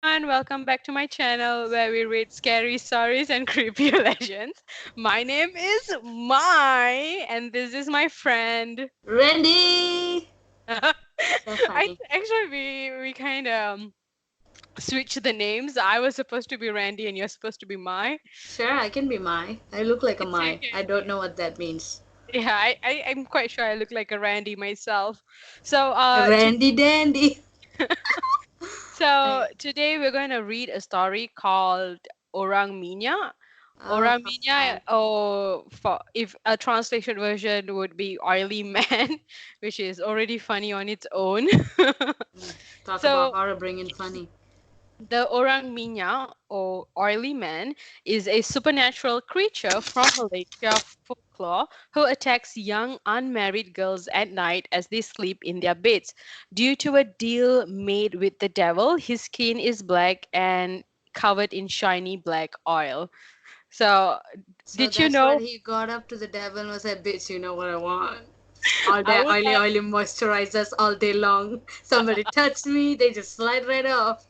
Welcome back to my channel where we read scary stories and creepy legends. My name is Mai, and this is my friend. Randy! So I funny. actually we kind of switched the names. I was supposed to be Randy, and you're supposed to be Mai. Sure, I can be Mai. I look like a It's Mai. I okay. don't know what that means. Yeah, I'm quite sure I look like a Randy myself. So Randy Dandy. so Right. today we're going to read a story called Orang Minyak. Oh, Orang Minyak, or for if a translation version would be oily man, which is already funny on its own. talk about So horror bringing funny. the Orang Minyak, or oily man, is a supernatural creature from Malaysia folklore who attacks young unmarried girls at night as they sleep in their beds. Due to a deal made with the devil, his skin is black and covered in shiny black oil. So, So did you that's what know? he got up to the devil and was like, bitch, you know what I want. All I that would oily, like, oily moisturizers all day long. Somebody touch me, they just slide right off.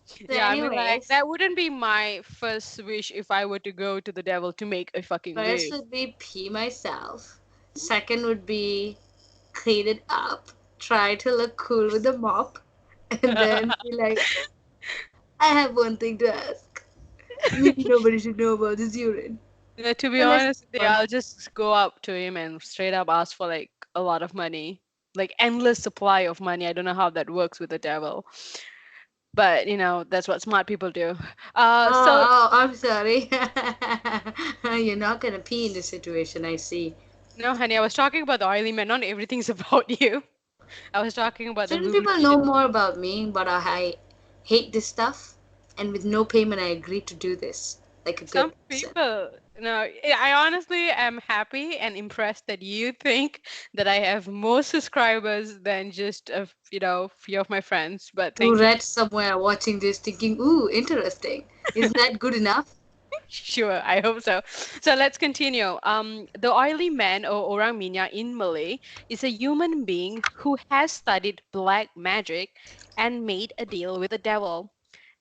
So, yeah, I mean, like, anyways, that wouldn't be my first wish if I were to go to the devil to make a fucking first wish. would be pee myself. Second would be clean it up, try to look cool with the mop, and then be like, I have one thing to ask. Maybe nobody should know about this urine. To be So let's honest, move on. I'll just go up to him and straight up ask for like a lot of money, like endless supply of money. I don't know how that works with the devil, but that's what smart people do. So I'm sorry. You're not gonna pee in this situation, I see. no, honey, I was talking about the oily man. Not everything's about you. I was talking about the Shouldn't voodoo. people know more about me? But I hate this stuff, and with no payment, I agreed to do this like a Some good person. people, no, I honestly am happy and impressed that you think that I have more subscribers than just few of my friends. But Who thank you. read somewhere watching this thinking, ooh, interesting. Isn't that good enough? Sure, I hope so. So let's continue. The oily man, or orang minyak in Malay, is a human being who has studied black magic and made a deal with the devil.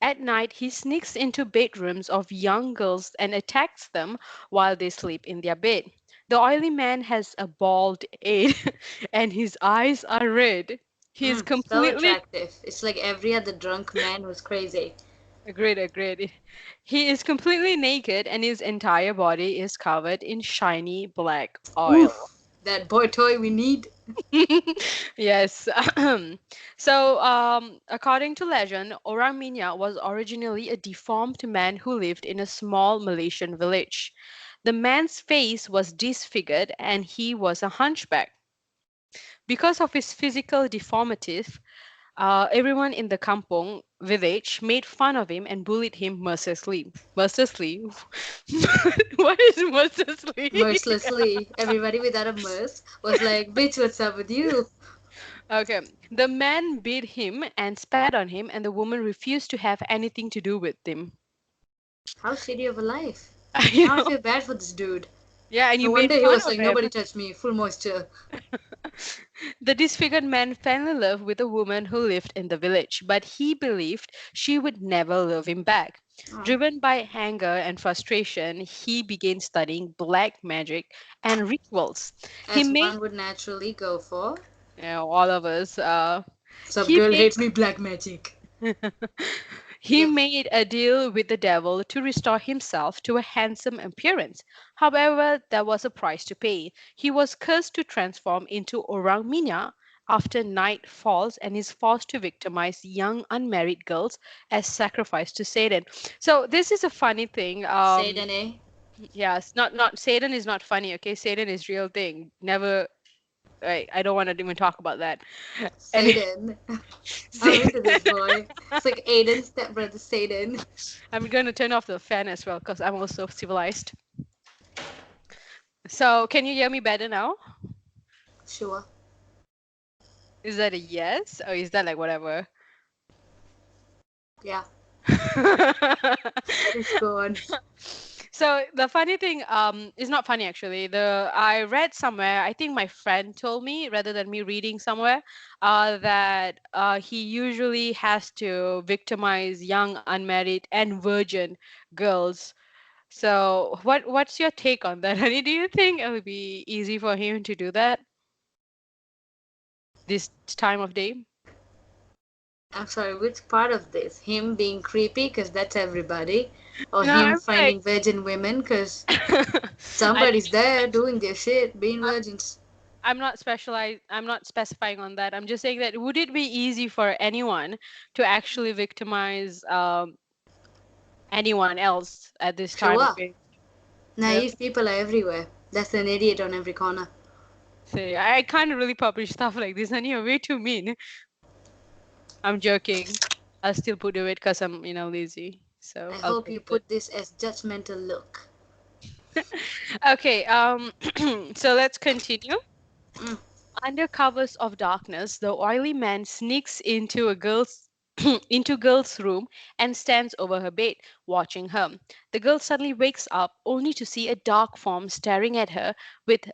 At night, he sneaks into bedrooms of young girls and attacks them while they sleep in their bed. The oily man has a bald head and his eyes are red. He is So completely attractive. It's like every other drunk man who's crazy. agreed, agreed. He is completely naked and his entire body is covered in shiny black oil. Oof, that boy toy we need. Yes. So, according to legend, Orang Minyak was originally a deformed man who lived in a small Malaysian village. The man's face was disfigured and he was a hunchback. Because of his physical deformities, everyone in the kampong village made fun of him and bullied him mercilessly. Mercilessly? What is mercilessly? Mercilessly, everybody without a merc was like, bitch, what's up with you? Okay. The man beat him and spat on him, and the woman refused to have anything to do with him. How shitty of a life. You Now I know? feel bad for this dude. Yeah, and No you made wonder he fun was of like, him. nobody touched me, full moisture. The disfigured man fell in love with a woman who lived in the village, but he believed she would never love him back. Oh, Driven by anger and frustration, he began studying black magic and rituals. He as made, one would naturally go for. all of us, Some he girl made hates me black magic. he Yep. made a deal with the devil to restore himself to a handsome appearance. However, there was a price to pay. He was cursed to transform into Orang Minyak after night falls and is forced to victimize young unmarried girls as sacrifice to Satan. So this is a funny thing. Satan, eh? Yes, not Satan is not funny. Okay, Satan is real thing. Never. I don't want to even talk about that. And Satan. I'm into this boy. It's like Aiden's stepbrother, Satan. I'm going to turn off the fan as well because I'm also civilized. So, can you hear me better now? Sure. Is that a yes or is that like whatever? Yeah. Please go on. So the funny thing is not funny actually. The I read somewhere, I think my friend told me rather than me reading somewhere, that he usually has to victimize young unmarried and virgin girls. So what's your take on that, honey? Do you think it would be easy for him to do that this time of day? I'm sorry, which part of this? Him being creepy, because that's everybody? Or No, him I'm like finding virgin women, because I don't somebody's there doing their shit, being I'm virgins? I'm not specialized. I'm not specifying on that. I'm just saying that would it be easy for anyone to actually victimize anyone else at this time of Sure. age? Naive Really? people are everywhere. That's an idiot on every corner. See, I can't really publish stuff like this, and you're way too mean. I'm joking. I'll still put it because I'm, lazy. So I I'll hope put you it. put this as judgmental look. Okay. So let's continue. Mm. Under covers of darkness, the oily man sneaks into a girl's into girl's room and stands over her bed, watching her. The girl suddenly wakes up only to see a dark form staring at her with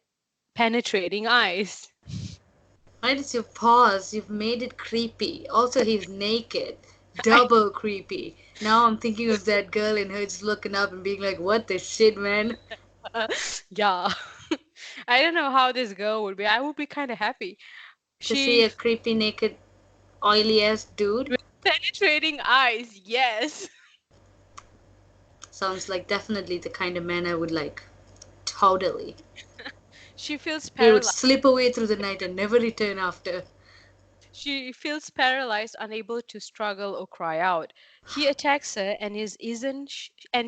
penetrating eyes. Why did you pause? You've made it creepy. Also, he's naked. I, Double creepy. Now I'm thinking of that girl and her just looking up and being like, what the shit, man? yeah. I don't know how this girl would be. I would be kind of happy. To see She a creepy, naked, oily ass dude with penetrating eyes, yes. sounds like definitely the kind of man I would like. Totally. She feels He would paralyzed. slip away through the night and never return after. She feels paralyzed, unable to struggle or cry out. He attacks her and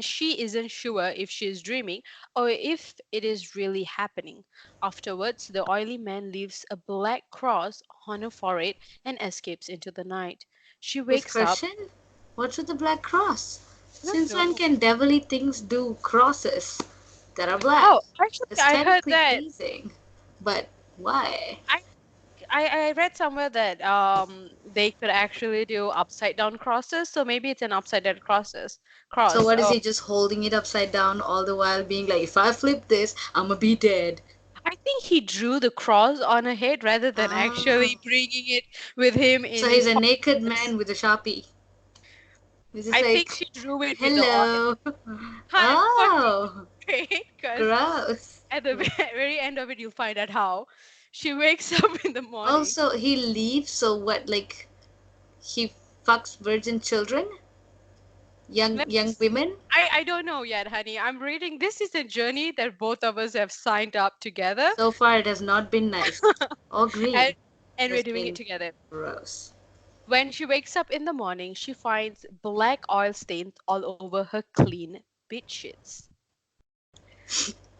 she isn't sure if she is dreaming or if it is really happening. Afterwards, the oily man leaves a black cross on her forehead and escapes into the night. She Quick wakes up. question? What's with the black cross? I don't Since when know. can devilly things do crosses that are black? Oh, actually, I heard Aesthetically that. pleasing. But why? I I read somewhere that they could actually do upside down crosses, so maybe it's an upside down So cross. what is Oh, he just holding it upside down all the while being like, if I flip this, I'ma be dead. I think he drew the cross on her head rather than Ah. actually bringing it with him So in he's his a naked pockets. man with a sharpie. He's just I think like, she drew it with the oil. hello. I'm fucking Oh, great because gross. at the very end of it, you'll find out how she wakes up in the morning. Also, he leaves, so what, like, he fucks virgin children? Young Let's. women? I don't know yet, honey. I'm reading. This is a journey that both of us have signed up together, So far, it has not been nice. Or and green. It and we're has doing it been together. gross. When she wakes up in the morning, she finds black oil stains all over her clean bed sheets.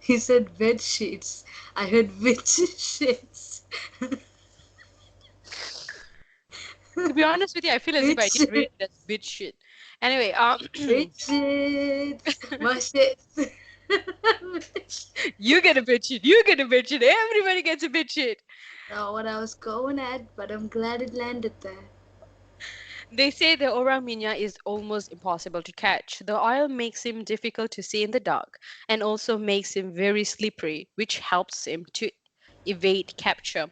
He said bed sheets. I heard bitch shits. To be honest with you, I feel as if I did read Bitch, it as bitch shit. Anyway, bitch shit. My shit. you get a bitch shit. You get a bitch shit. Everybody gets a bitch shit. Not what I was going at, but I'm glad it landed there. They say the orang minyak is almost impossible to catch. The oil makes him difficult to see in the dark and also makes him very slippery, which helps him to evade capture.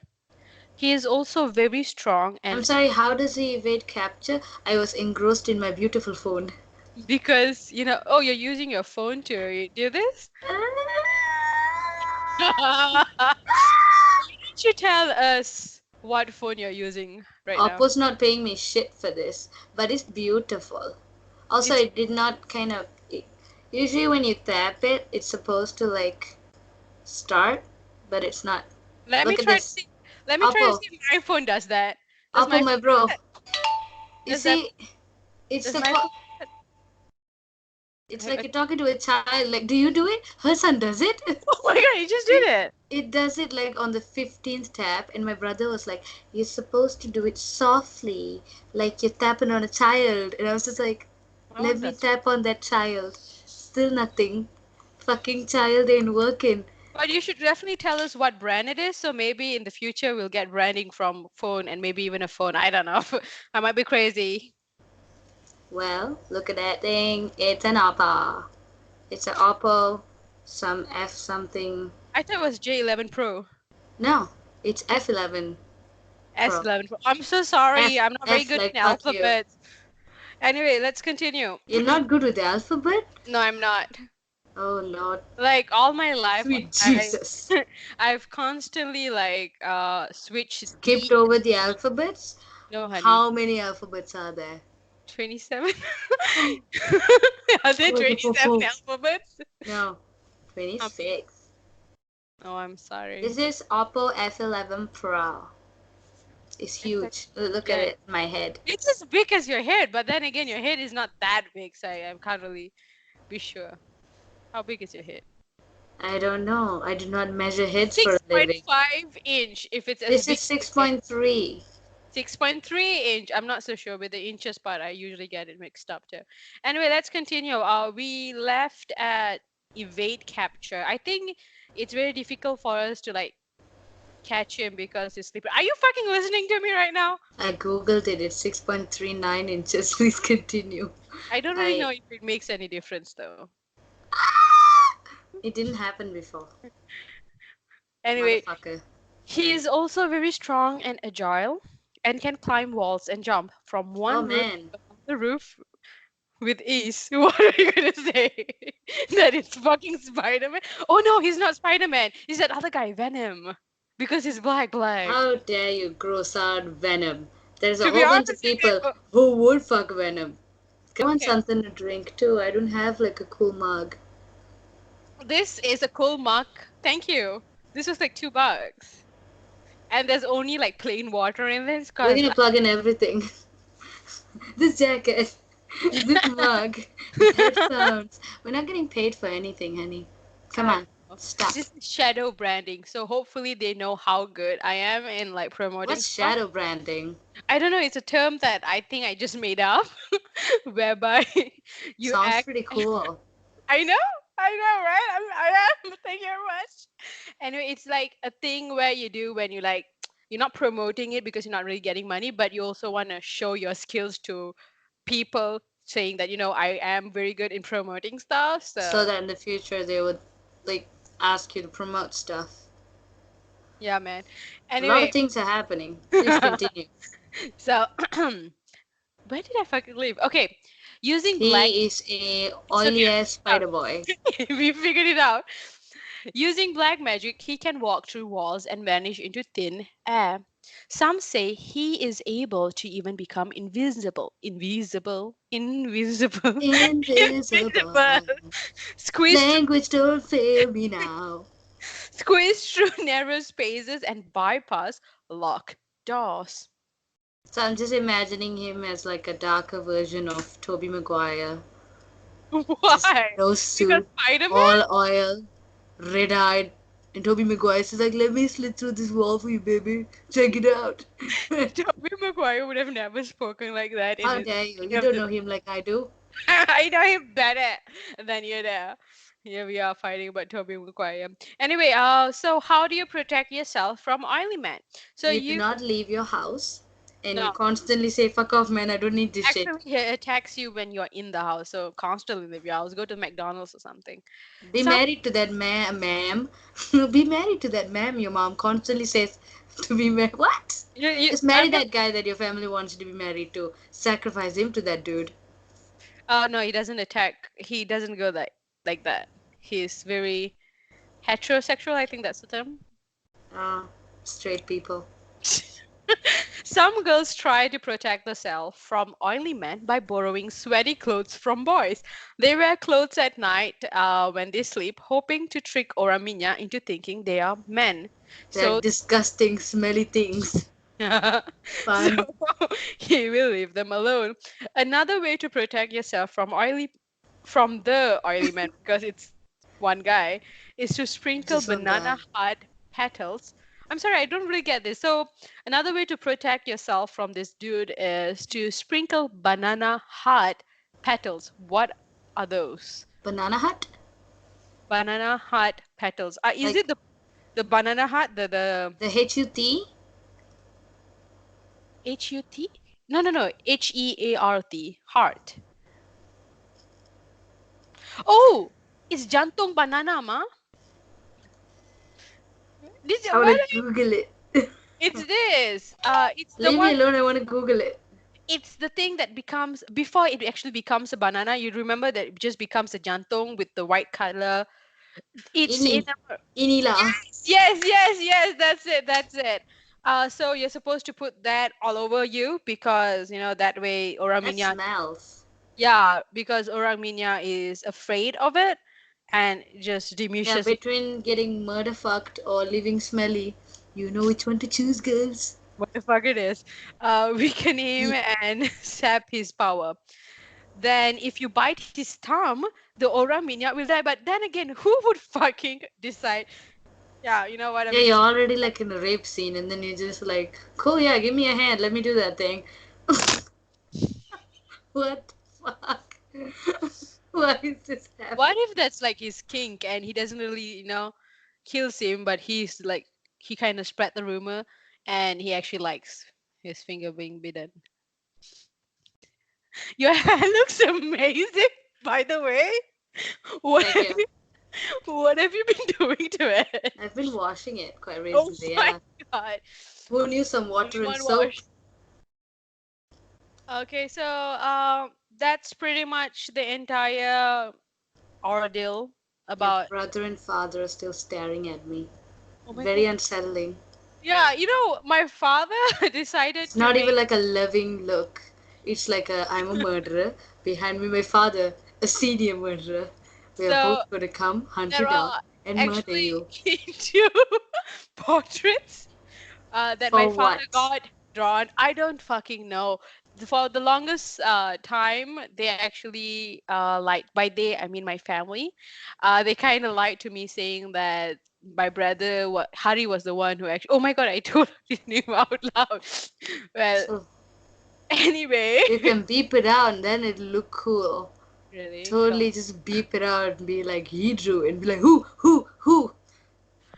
He is also very strong I'm and sorry, how does he evade capture? I was engrossed in my beautiful phone. because, oh, you're using your phone to do this? Why don't you tell us what phone you're using right now? Oppo's not paying me shit for this, but it's beautiful. Also, It's it did not kind of. Usually, when you tap it, it's supposed to like start, but it's not. let me Look at try to this. see. Let me try to Oppo, see if my phone does that. Does Oppo, my my phone do bro. that? You Does that see, it's does the my phone it's do like that? you're talking to a child. Like, do you do it? Her son does it. Oh my god, you just did it it. it does it like on the 15th tap, and my brother was like, "You're supposed to do it softly, like you're tapping on a child." And I was just like, Oh, "Let me that's tap on that child." Still nothing. Fucking child ain't working. but you should definitely tell us what brand it is, so maybe in the future we'll get branding from phone and maybe even a phone. I don't know. I might be crazy. Well, look at that thing. It's an Oppo. It's a Oppo, some F something. I thought it was J11 Pro. No, it's F11 Pro. S11 Pro. I'm so sorry. F I'm not very F good like in fuck you. alphabets. Anyway, let's continue. You're not good with the alphabet? No, I'm not. Oh Lord, Like all my life, sweet I Jesus. I've constantly like switched Skipped the. over the alphabets? No, honey. How many alphabets are there? 27. Oh, Are there oh, 27 alphabets? no, How many? 26. Oh, I'm sorry. This is Oppo F11 Pro. It's It's like, huge. Look at yeah, it, my head. it's as big as your head, but then again, your head is not that big, so I can't really be sure. How big is your head? I don't know. I do not measure heads for a living. 6.5 inch if it's as This big is as your head. 6.3. 6.3 inch. I'm not so sure with the inches part. I usually get it mixed up too. Anyway, let's continue. We left at evade capture. I think it's very difficult for us to like catch him because he's sleeping. Are you fucking listening to me right now? I googled it. It's 6.39 inches. Please continue. I don't really I. know if it makes any difference though. It didn't happen before. Anyway, Motherfucker. he is also very strong and agile and can climb walls and jump from Oh one roof man. to another roof with ease. What are you gonna say? That it's fucking Spider-Man? Oh no, he's not Spider-Man. He's that other guy, Venom. Because he's black. How dare you gross out Venom? There's a To be whole bunch of honest with people you, who would fuck Venom. I want okay, something to drink too. I don't have like a cool mug. this is a cool mug. Thank you. This was like $2. And there's only like plain water in this We're because gonna plug in everything. This jacket, this mug, these headphones. We're not getting paid for anything, honey. Come I on, know. stop. This is shadow branding. So hopefully they know how good I am in like promoting What's stuff. shadow branding? I don't know, it's a term that I think I just made up whereby you Sounds act. pretty cool. I know, I know, right? I am. Thank you very much. Anyway, it's like a thing where you do when you like you're not promoting it because you're not really getting money, but you also want to show your skills to people, saying that I am very good in promoting stuff. So So that in the future they would like ask you to promote stuff. yeah, man. A lot of Anyway, things are happening. Please continue. so where did I fucking leave? Okay, using black. He is a It's okay. oily ass spider boy. We figured it out. Using black magic, he can walk through walls and vanish into thin air. Some say he is able to even become invisible. Invisible. Invisible. Invisible. Invisible. Squeeze through, Language don't fail me now. squeeze through narrow spaces and bypass locked doors. So I'm just imagining him as like a darker version of Toby Maguire. Just Why? no Because suit, Spider-Man? all oil, red eyed. And Toby Maguire is like, let me slid through this wall for you, baby. Check it out. Tobey Maguire would have never spoken like that in How his dare you? any You of don't the. know him like I do. I know him better than you know. Here we are fighting about Toby Maguire. Anyway, so how do you protect yourself from oily men? So You do you not leave your house and you no, constantly say, fuck off, man, I don't need this shit. actually he attacks you when you're in the house. So constantly leave your house. Go to McDonald's or something. Be Some married to that ma'am. Be married to that ma'am your mom constantly says to be married. What? you Just marry I'm gonna. that guy that your family wants you to be married to. Sacrifice him to that dude. Oh no, he doesn't attack. He doesn't go like that. He's very heterosexual. I think that's the term. Ah, straight people. Some girls try to protect themselves from oily men by borrowing sweaty clothes from boys. They wear clothes at night when they sleep, hoping to trick Oraminya into thinking they are men. That So, disgusting, smelly things. so Fun. he will leave them alone. Another way to protect yourself from the oily man, because it's one guy, is to sprinkle Just one banana guy. heart petals. I'm sorry, I don't really get this. So another way to protect yourself from this dude is to sprinkle banana heart petals. What are those? Banana hut? Banana heart petals. Is Like it the banana heart, the the HUT? HUT? No, no, no. HEART. Heart. Oh! It's jantung banana, ma. I What wanna are you? Google it. It's this. It's the Leave me one. alone, I wanna Google it. It's the thing that becomes before it actually becomes a banana. You remember that it just becomes a jantung with the white color. It's Ini. in a Inilah. yes. That's it. That's it. So you're supposed to put that all over you because that way orang That minyak. smells. Yeah, because orang minyak is afraid of it and just Yeah, diminishes between getting murder fucked or living smelly, you know which one to choose, girls. what the fuck it is. Weaken him and sap his power. Then if you bite his thumb, the orang minyak will die. But then again, who would fucking decide? Yeah, you know what? Yeah, I'm you're just already like in a rape scene, and then you're just like, cool, yeah, give me a hand, let me do that thing. What the fuck? Why is this what happening? if that's like his kink and he doesn't really, kills him, but he's like he kind of spread the rumor and he actually likes his finger being bitten. Your hair looks amazing, by the way. What Thank have you. you what have you been doing to it? I've been washing it quite Oh recently, my yeah. god. Who knew some Only water and one soap? wash. Okay, so that's pretty much the entire ordeal Your about. brother and father are still staring at me. Oh my Very god. unsettling. Yeah, my father decided It's to not even make. like a loving look. It's like a I'm a murderer. Behind me, my father, a senior murderer. We are So both going to come, hunt you there down, are and murder actually you. two portraits that my For father what? got drawn. I don't fucking know. For the longest time, they actually lied. By they, I mean my family. They kind of lied to me, saying that my brother, Hari, was the one who actually. Oh my god, I told his name out loud. Well, So anyway, you can beep it out and then it'll look cool. really. Totally just beep it out and be like, he drew, and be like, who?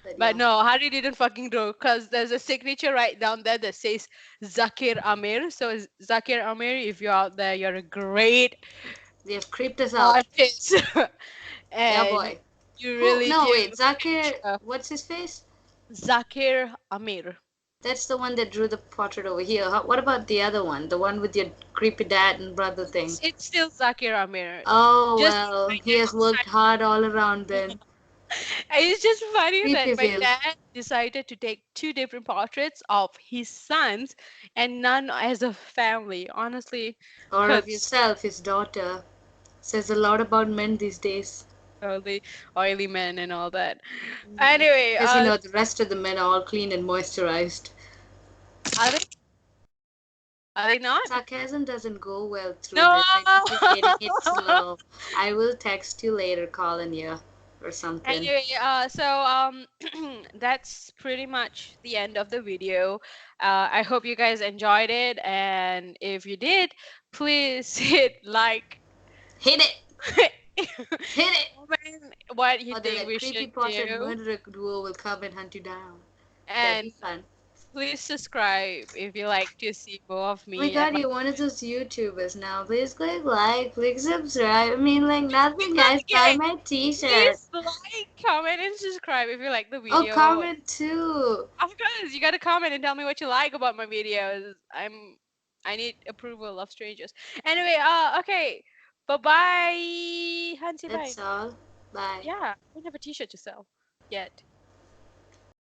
But But yeah, no, Hari didn't fucking draw because there's a signature right down there that says Zakir Amir. So Zakir Amir, if you're out there, you're a great they have creeped us out. artist, Yeah, and boy. you Who? really No, do wait, finish Zakir, what's his face? Zakir Amir. That's the one that drew the portrait over here. What about the other one? The one with your creepy dad and brother thing? It's still Zakir Amir. Oh, Just well, my he has dad worked hard all around then. it's just funny that my Creepyville. dad decided to take two different portraits of his sons and none as a family. Honestly, Or of because yourself, his daughter. Says a lot about men these days. all the oily men and all that. Anyway, Because, you know, the rest of the men are all clean and moisturized. are they? Are they not? Sarcasm doesn't go well through No. this. I think you're getting it slow. I will text you later, calling you or something. Anyway, that's pretty much the end of the video. I hope you guys enjoyed it, and if you did, please hit like, Hit it! Hit it! comment what you Or the think like we should creepy portrait do, murderer duo will come and hunt you down. That'd be and fun. please subscribe if you like to see more of Oh my me and god, my. you're one of those YouTubers now. Please click like, click subscribe. I mean, like nothing, Not guys. Buy again. my t-shirt. Please like, comment, and subscribe if you like the Oh, video. comment too. Of course, you gotta comment and tell me what you like about my videos. I need approval of strangers. Anyway, okay. Bye bye. Hansi bye. That's all. Bye. Yeah, I don't have a t-shirt to sell yet.